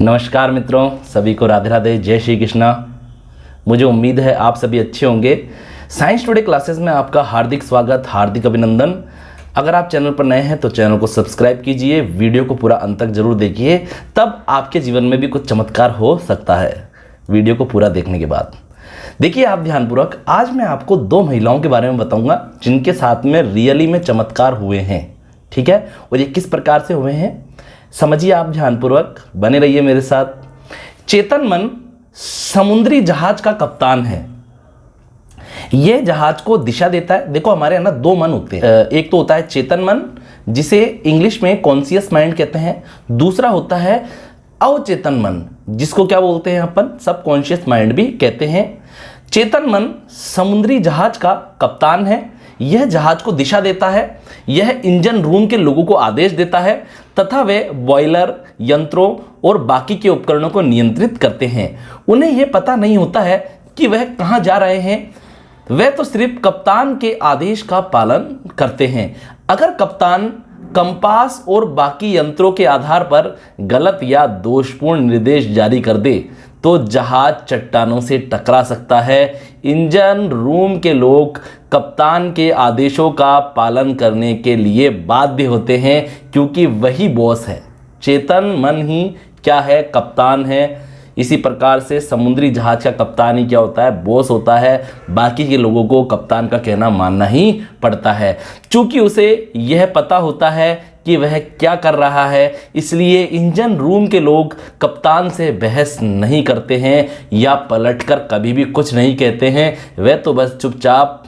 नमस्कार मित्रों, सभी को राधे राधे, जय श्री कृष्णा। मुझे उम्मीद है आप सभी अच्छे होंगे। साइंस टुडे क्लासेस में आपका हार्दिक स्वागत, हार्दिक अभिनंदन। अगर आप चैनल पर नए हैं तो चैनल को सब्सक्राइब कीजिए, वीडियो को पूरा अंत तक जरूर देखिए, तब आपके जीवन में भी कुछ चमत्कार हो सकता है वीडियो को पूरा देखने के बाद। देखिए आप ध्यानपूर्वक, आज मैं आपको दो महिलाओं के बारे में बताऊंगा जिनके साथ में रियली में चमत्कार हुए हैं। ठीक है, और ये किस प्रकार से हुए हैं समझिए आप ध्यानपूर्वक, बने रहिए मेरे साथ। चेतन मन समुद्री जहाज का कप्तान है। यह जहाज को दिशा देता है। देखो हमारे यहाँ ना दो मन होते हैं, एक तो होता है चेतन मन जिसे इंग्लिश में कॉन्शियस माइंड कहते हैं, दूसरा होता है अवचेतन मन जिसको क्या बोलते हैं अपन सबकॉन्शियस माइंड भी कहते हैं। चेतन मन समुद्री जहाज का कप्तान है। यह जहाज को दिशा देता है, यह इंजन रूम के लोगों को आदेश देता है तथा वे बॉयलर, यंत्रों और बाकी के उपकरणों को नियंत्रित करते हैं। उन्हें यह पता नहीं होता है कि वह कहां जा रहे हैं, वे तो सिर्फ कप्तान के आदेश का पालन करते हैं। अगर कप्तान कंपास और बाकी यंत्रों के आधार पर गलत या दोषपूर्ण निर्देश जारी कर दे तो जहाज चट्टानों से टकरा सकता है। इंजन रूम के लोग कप्तान के आदेशों का पालन करने के लिए बाध्य होते हैं क्योंकि वही बॉस है। चेतन मन ही क्या है, कप्तान है। इसी प्रकार से समुद्री जहाज का कप्तान ही क्या होता है, बॉस होता है। बाकी के लोगों को कप्तान का कहना मानना ही पड़ता है। चूंकि उसे यह पता होता है कि वह क्या कर रहा है, इसलिए इंजन रूम के लोग कप्तान से बहस नहीं करते हैं या पलटकर कभी भी कुछ नहीं कहते हैं। वे तो बस चुपचाप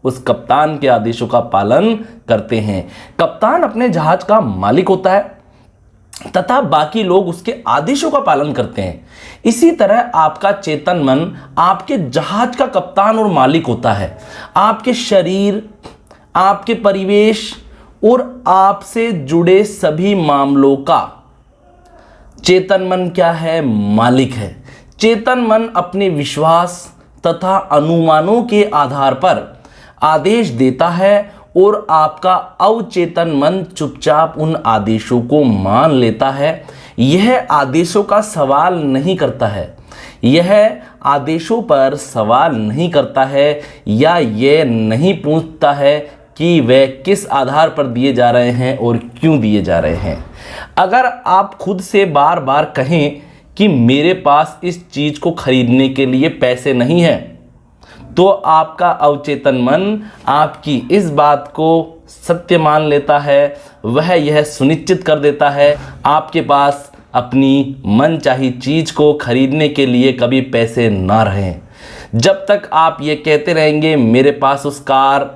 उस कप्तान के आदेशों का पालन करते हैं। कप्तान अपने जहाज का मालिक होता है तथा बाकी लोग उसके आदेशों का पालन करते हैं। इसी तरह आपका चेतन मन आपके जहाज का कप्तान और मालिक होता है। आपके शरीर, आपके परिवेश और आपसे जुड़े सभी मामलों का चेतन मन क्या है, मालिक है। चेतन मन अपने विश्वास तथा अनुमानों के आधार पर आदेश देता है और आपका अवचेतन मन चुपचाप उन आदेशों को मान लेता है। यह आदेशों का सवाल नहीं करता है, यह आदेशों पर सवाल नहीं करता है या यह नहीं पूछता है कि वे किस आधार पर दिए जा रहे हैं और क्यों दिए जा रहे हैं। अगर आप खुद से बार बार कहें कि मेरे पास इस चीज़ को खरीदने के लिए पैसे नहीं हैं, तो आपका अवचेतन मन आपकी इस बात को सत्य मान लेता है। वह यह सुनिश्चित कर देता है आपके पास अपनी मनचाही चीज़ को खरीदने के लिए कभी पैसे ना रहें। जब तक आप ये कहते रहेंगे मेरे पास उस कार,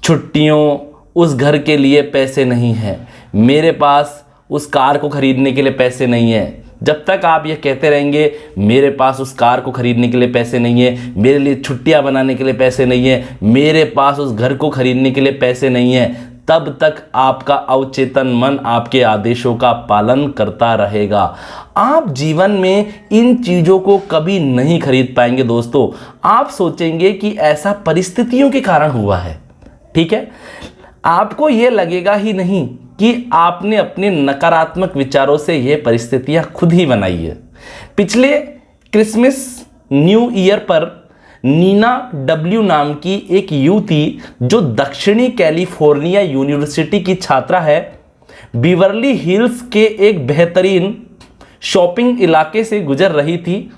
छुट्टियों, उस घर के लिए पैसे नहीं हैं, मेरे पास उस कार को खरीदने के लिए पैसे नहीं हैं, जब तक आप ये कहते रहेंगे मेरे पास उस कार को खरीदने के लिए पैसे नहीं है, मेरे लिए छुट्टियां बनाने के लिए पैसे नहीं है, मेरे पास उस घर को खरीदने के लिए पैसे नहीं है, तब तक आपका अवचेतन मन आपके आदेशों का पालन करता रहेगा। आप जीवन में इन चीज़ों को कभी नहीं खरीद पाएंगे दोस्तों। आप सोचेंगे कि ऐसा परिस्थितियों के कारण हुआ है। ठीक है, आपको ये लगेगा ही नहीं कि आपने अपने नकारात्मक विचारों से ये परिस्थितियां खुद ही बनाई है। पिछले क्रिसमस न्यू ईयर पर नीना डब्ल्यू नाम की एक युवती जो दक्षिणी कैलिफोर्निया यूनिवर्सिटी की छात्रा है, बीवरली हिल्स के एक बेहतरीन शॉपिंग इलाके से गुजर रही थी।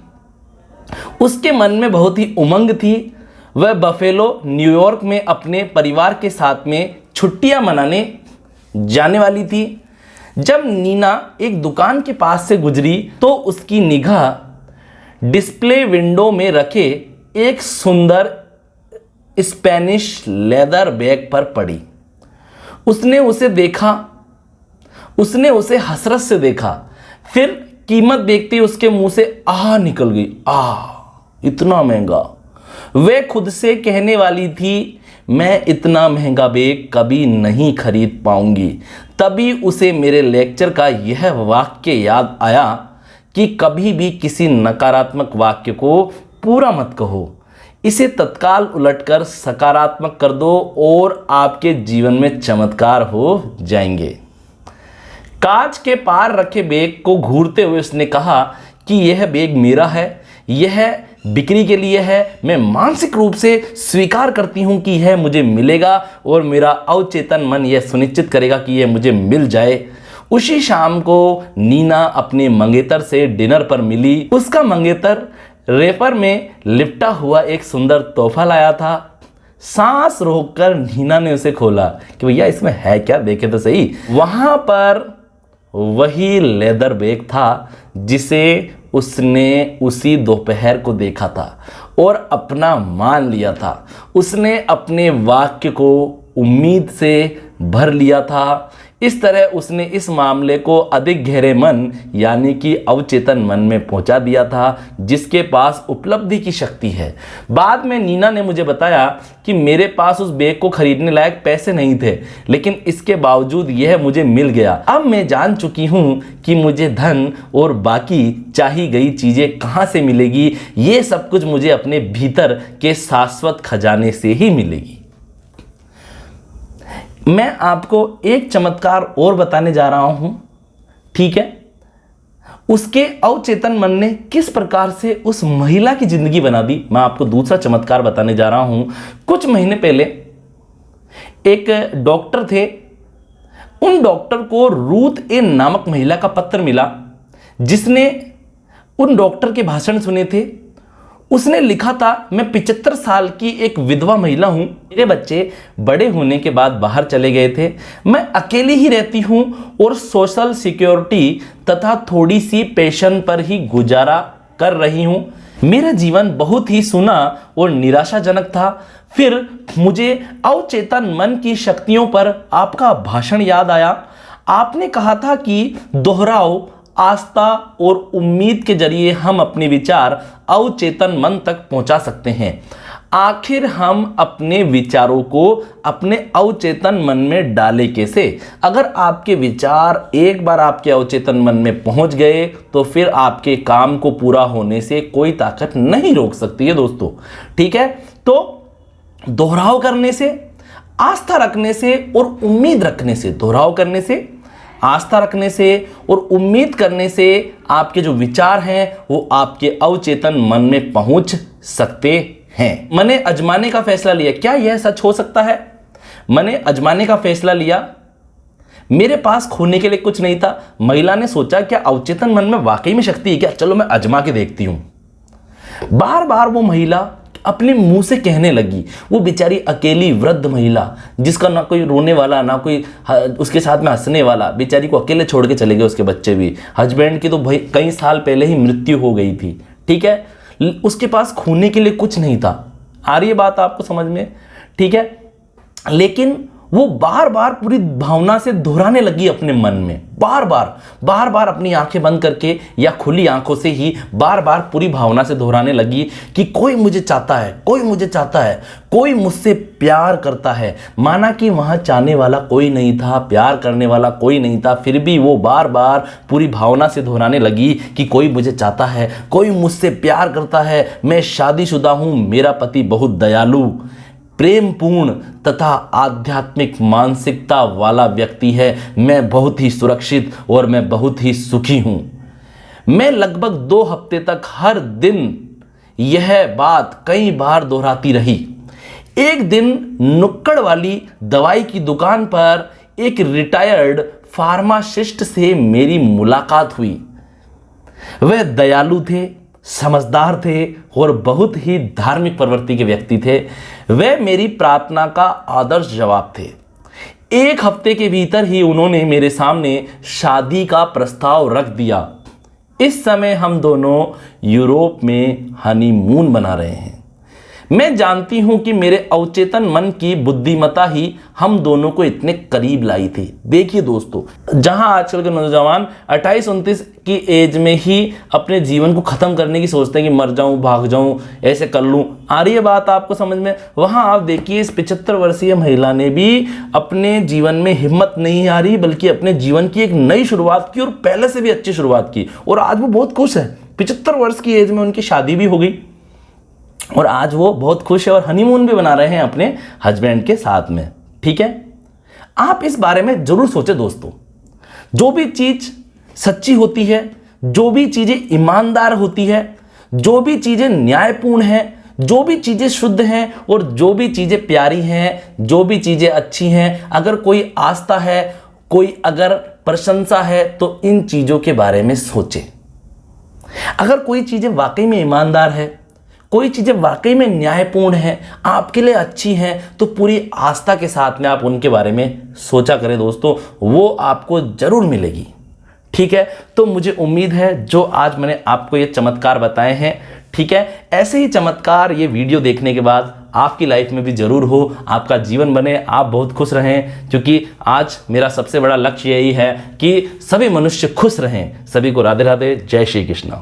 उसके मन में बहुत ही उमंग थी। वह बफेलो न्यूयॉर्क में अपने परिवार के साथ में छुट्टियां मनाने जाने वाली थी। जब नीना एक दुकान के पास से गुजरी तो उसकी निगाह डिस्प्ले विंडो में रखे एक सुंदर स्पेनिश लेदर बैग पर पड़ी। उसने उसे देखा, उसने उसे हसरत से देखा, फिर कीमत देखते ही उसके मुंह से आह निकल गई। आह, इतना महंगा। वह खुद से कहने वाली थी मैं इतना महंगा बैग कभी नहीं खरीद पाऊंगी। तभी उसे मेरे लेक्चर का यह वाक्य याद आया कि कभी भी किसी नकारात्मक वाक्य को पूरा मत कहो, इसे तत्काल उलटकर सकारात्मक कर दो और आपके जीवन में चमत्कार हो जाएंगे। कांच के पार रखे बैग को घूरते हुए उसने कहा कि यह बैग मेरा है, यह बिक्री के लिए है। मैं मानसिक रूप से स्वीकार करती हूं कि यह मुझे मिलेगा और मेरा अवचेतन मन यह सुनिश्चित करेगा कि यह मुझे मिल जाए। उसी शाम को नीना अपने मंगेतर से डिनर पर मिली। उसका मंगेतर रेपर में लिपटा हुआ एक सुंदर तोहफा लाया था। सांस रोककर नीना ने उसे खोला कि भैया इसमें है क्या, देखे तो सही। वहां पर वही लेदर बैग था जिसे उसने उसी दोपहर को देखा था और अपना मान लिया था। उसने अपने वाक्य को उम्मीद से भर लिया था। इस तरह उसने इस मामले को अधिक गहरे मन यानी कि अवचेतन मन में पहुंचा दिया था, जिसके पास उपलब्धि की शक्ति है। बाद में नीना ने मुझे बताया कि मेरे पास उस बैग को खरीदने लायक पैसे नहीं थे, लेकिन इसके बावजूद यह मुझे मिल गया। अब मैं जान चुकी हूं कि मुझे धन और बाकी चाही गई चीजें कहां से मिलेगी। ये सब कुछ मुझे अपने भीतर के शाश्वत खजाने से ही मिलेगी। मैं आपको एक चमत्कार और बताने जा रहा हूं, ठीक है। उसके अवचेतन मन ने किस प्रकार से उस महिला की जिंदगी बना दी। मैं आपको दूसरा चमत्कार बताने जा रहा हूं। कुछ महीने पहले एक डॉक्टर थे। उन डॉक्टर को रूथ ए नामक महिला का पत्र मिला, जिसने उन डॉक्टर के भाषण सुने थे। उसने लिखा था, मैं 75 साल की एक विधवा महिला हूं। मेरे बच्चे बड़े होने के बाद बाहर चले गए थे। मैं अकेली ही रहती हूं और सोशल सिक्योरिटी तथा थोड़ी सी पेंशन पर ही गुजारा कर रही हूं। मेरा जीवन बहुत ही सूना और निराशाजनक था। फिर मुझे अवचेतन मन की शक्तियों पर आपका भाषण याद आया। आपने कहा था कि दोहराओ, आस्था और उम्मीद के जरिए हम अपने विचार अवचेतन मन तक पहुंचा सकते हैं। आखिर हम अपने विचारों को अपने अवचेतन मन में डाले कैसे? अगर आपके विचार एक बार आपके अवचेतन मन में पहुंच गए तो फिर आपके काम को पूरा होने से कोई ताकत नहीं रोक सकती है दोस्तों, ठीक है। तो दोहराव करने से, आस्था रखने से और उम्मीद रखने से, दोहराव करने से, आस्था रखने से और उम्मीद करने से आपके जो विचार हैं वो आपके अवचेतन मन में पहुंच सकते हैं। मैंने अजमाने का फैसला लिया। क्या यह सच हो सकता है? मैंने अजमाने का फैसला लिया। मेरे पास खोने के लिए कुछ नहीं था। महिला ने सोचा क्या अवचेतन मन में वाकई में शक्ति है क्या, चलो मैं अजमा के देखती हूं। बार बार वो महिला अपने मुंह से कहने लगी। वो बेचारी अकेली वृद्ध महिला, जिसका ना कोई रोने वाला ना कोई उसके साथ में हंसने वाला, बेचारी को अकेले छोड़ के चले गए उसके बच्चे भी। हस्बैंड की तो भाई कई साल पहले ही मृत्यु हो गई थी, ठीक है। उसके पास खोने के लिए कुछ नहीं था। आ रही है बात आपको समझ में, ठीक है। लेकिन वो बार बार पूरी भावना से दोहराने लगी अपने मन में, बार बार अपनी आंखें बंद करके या खुली आंखों से ही बार बार पूरी भावना से दोहराने लगी कि कोई मुझे चाहता है, कोई मुझे चाहता है, कोई मुझसे प्यार करता है। माना कि वहां चाहने वाला कोई नहीं था, प्यार करने वाला कोई नहीं था, फिर भी वो बार बार पूरी भावना से दोहराने लगी कि कोई मुझे चाहता है, कोई मुझसे प्यार करता है, मैं शादीशुदा हूं, मेरा पति बहुत दयालु, प्रेमपूर्ण तथा आध्यात्मिक मानसिकता वाला व्यक्ति है, मैं बहुत ही सुरक्षित और मैं बहुत ही सुखी हूं। मैं लगभग 2 हफ्ते तक हर दिन यह बात कई बार दोहराती रही। एक दिन नुक्कड़ वाली दवाई की दुकान पर एक रिटायर्ड फार्मासिस्ट से मेरी मुलाकात हुई। वह दयालु थे, समझदार थे और बहुत ही धार्मिक प्रवृत्ति के व्यक्ति थे। वे मेरी प्रार्थना का आदर्श जवाब थे। 1 हफ्ते के भीतर ही उन्होंने मेरे सामने शादी का प्रस्ताव रख दिया। इस समय हम दोनों यूरोप में हनीमून मना रहे हैं। मैं जानती हूं कि मेरे अवचेतन मन की बुद्धिमत्ता ही हम दोनों को इतने करीब लाई थी। देखिए दोस्तों, जहां आजकल के नौजवान 28-29 की एज में ही अपने जीवन को खत्म करने की सोचते हैं कि मर जाऊं, भाग जाऊं, ऐसे कर लूं। आ रही है बात आपको समझ में? वहां आप देखिए इस 75 वर्षीय महिला ने भी अपने जीवन में हिम्मत नहीं हारी, बल्कि अपने जीवन की एक नई शुरुआत की और पहले से भी अच्छी शुरुआत की। और आज वो बहुत खुश है। 75 वर्ष की एज में उनकी शादी भी हो गई और आज वो बहुत खुश है और हनीमून भी बना रहे हैं अपने हस्बैंड के साथ में, ठीक है। आप इस बारे में जरूर सोचें दोस्तों। जो भी चीज सच्ची होती है, जो भी चीजें ईमानदार होती है, जो भी चीजें न्यायपूर्ण हैं, जो भी चीजें शुद्ध हैं और जो भी चीजें प्यारी हैं, जो भी चीजें अच्छी हैं, अगर कोई आस्था है, कोई अगर प्रशंसा है, तो इन चीजों के बारे में सोचें। अगर कोई चीजें वाकई में ईमानदार है, कोई चीजें वाकई में न्यायपूर्ण है, आपके लिए अच्छी हैं, तो पूरी आस्था के साथ में आप उनके बारे में सोचा करें दोस्तों, वो आपको जरूर मिलेगी। ठीक है, तो मुझे उम्मीद है जो आज मैंने आपको ये चमत्कार बताए हैं, ठीक है, ऐसे ही चमत्कार ये वीडियो देखने के बाद आपकी लाइफ में भी जरूर हो, आपका जीवन बने, आप बहुत खुश रहें, क्योंकि आज मेरा सबसे बड़ा लक्ष्य यही है कि सभी मनुष्य खुश रहें। सभी को राधे राधे, जय श्री कृष्ण।